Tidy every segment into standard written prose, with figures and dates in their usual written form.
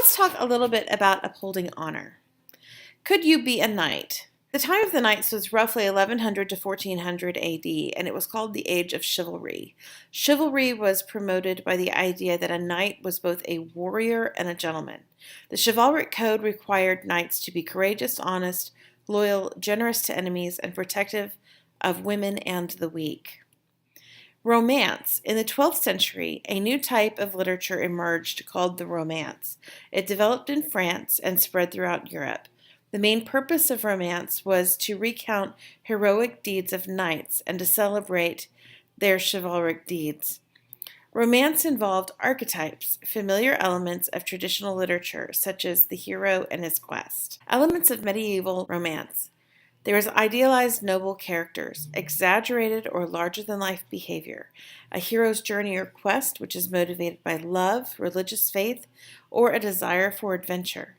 let's talk a little bit about upholding honor. Could you be a knight? The time of the knights was roughly 1100 to 1400 AD, and it was called the Age of Chivalry. Chivalry was promoted by the idea that a knight was both a warrior and a gentleman. The chivalric code required knights to be courageous, honest, loyal, generous to enemies, and protective of women and the weak. Romance. In the 12th century, a new type of literature emerged called the Romance. It developed in France and spread throughout Europe. The main purpose of romance was to recount heroic deeds of knights and to celebrate their chivalric deeds. Romance involved archetypes, familiar elements of traditional literature, such as the hero and his quest. Elements of medieval romance. There was idealized noble characters, exaggerated or larger-than-life behavior, a hero's journey or quest which is motivated by love, religious faith, or a desire for adventure,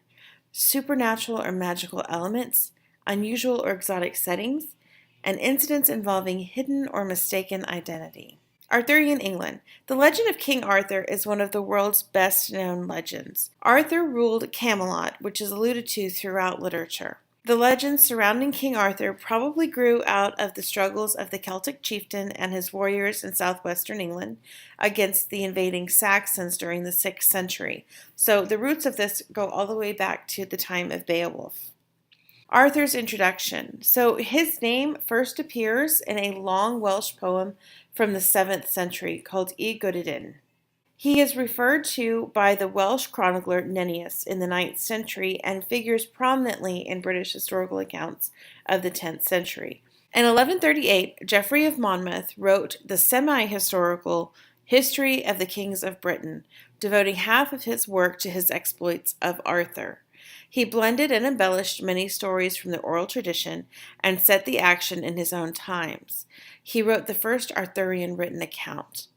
supernatural or magical elements, unusual or exotic settings, and incidents involving hidden or mistaken identity. Arthurian England. The legend of King Arthur is one of the world's best-known legends. Arthur ruled Camelot, which is alluded to throughout literature. The legends surrounding King Arthur probably grew out of the struggles of the Celtic chieftain and his warriors in southwestern England against the invading Saxons during the 6th century. So the roots of this go all the way back to the time of Beowulf. Arthur's introduction. So his name first appears in a long Welsh poem from the 7th century called Y Gododdin. He is referred to by the Welsh chronicler Nennius in the 9th century and figures prominently in British historical accounts of the 10th century. In 1138, Geoffrey of Monmouth wrote the semi-historical History of the Kings of Britain, devoting half of his work to his exploits of Arthur. He blended and embellished many stories from the oral tradition and set the action in his own times. He wrote the first Arthurian written account.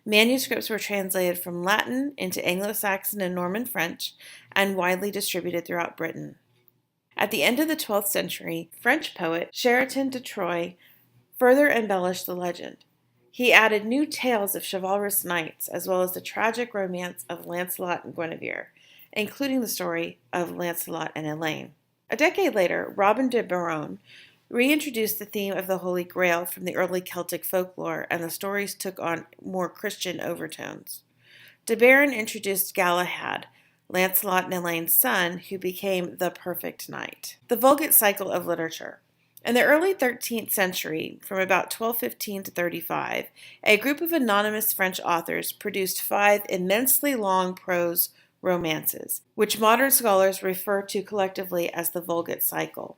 Manuscripts were translated from Latin into Anglo-Saxon and Norman French and widely distributed throughout Britain. At the end of the 12th century, French poet Sheraton de Troyes further embellished the legend. He added new tales of chivalrous knights as well as the tragic romance of Lancelot and Guinevere, including the story of Lancelot and Elaine. A decade later, Robin de Boron reintroduced the theme of the Holy Grail from the early Celtic folklore, and the stories took on more Christian overtones. De Baron introduced Galahad, Lancelot and Elaine's son, who became the perfect knight. The Vulgate cycle of literature. In the early 13th century, from about 1215 to 35, a group of anonymous French authors produced 5 immensely long prose romances, which modern scholars refer to collectively as the Vulgate cycle.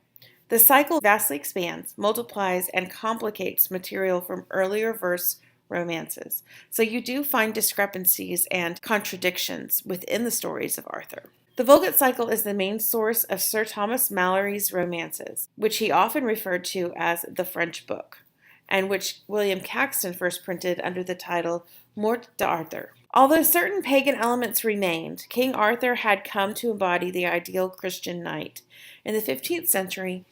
The cycle vastly expands, multiplies, and complicates material from earlier verse romances, so you do find discrepancies and contradictions within the stories of Arthur. The Vulgate cycle is the main source of Sir Thomas Malory's romances, which he often referred to as the French book, and which William Caxton first printed under the title Morte d'Arthur. Although certain pagan elements remained, King Arthur had come to embody the ideal Christian knight. In the 15th century,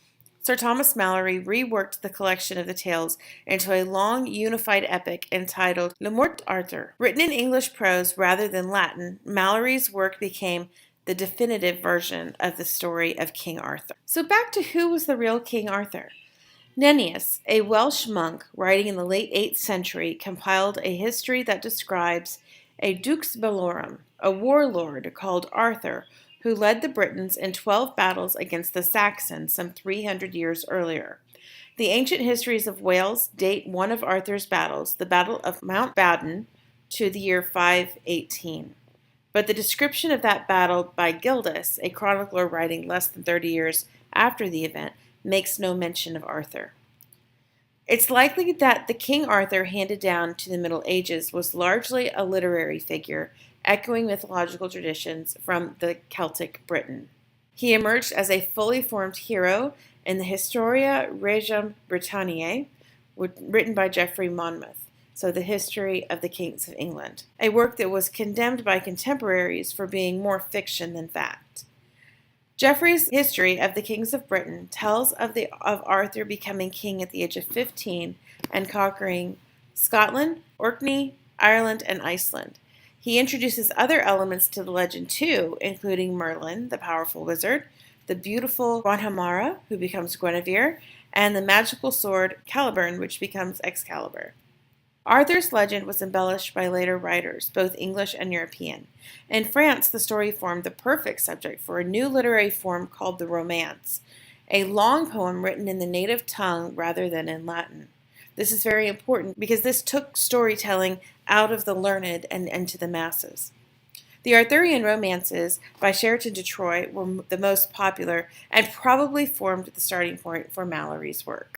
Sir Thomas Malory reworked the collection of the tales into a long, unified epic entitled Le Morte d'Arthur. Written in English prose rather than Latin, Malory's work became the definitive version of the story of King Arthur. So back to who was the real King Arthur. Nennius, a Welsh monk writing in the late 8th century, compiled a history that describes a Dux Bellorum, a warlord called Arthur, who led the Britons in 12 battles against the Saxons some 300 years earlier. The ancient histories of Wales date one of Arthur's battles, the Battle of Mountbatten, to the year 518. But the description of that battle by Gildas, a chronicler writing less than 30 years after the event, makes no mention of Arthur. It's likely that the King Arthur handed down to the Middle Ages was largely a literary figure, echoing mythological traditions from the Celtic Britain. He emerged as a fully formed hero in the Historia Regum Britanniae, written by Geoffrey Monmouth, so the History of the Kings of England, a work that was condemned by contemporaries for being more fiction than fact. Geoffrey's History of the Kings of Britain tells of Arthur becoming king at the age of 15 and conquering Scotland, Orkney, Ireland, and Iceland. He introduces other elements to the legend too, including Merlin, the powerful wizard, the beautiful Guanhumara, who becomes Guinevere, and the magical sword Caliburn, which becomes Excalibur. Arthur's legend was embellished by later writers, both English and European. In France, the story formed the perfect subject for a new literary form called the Romance, a long poem written in the native tongue rather than in Latin. This is very important because this took storytelling out of the learned and into the masses. The Arthurian romances by Sheraton de Troyes were the most popular and probably formed the starting point for Malory's work.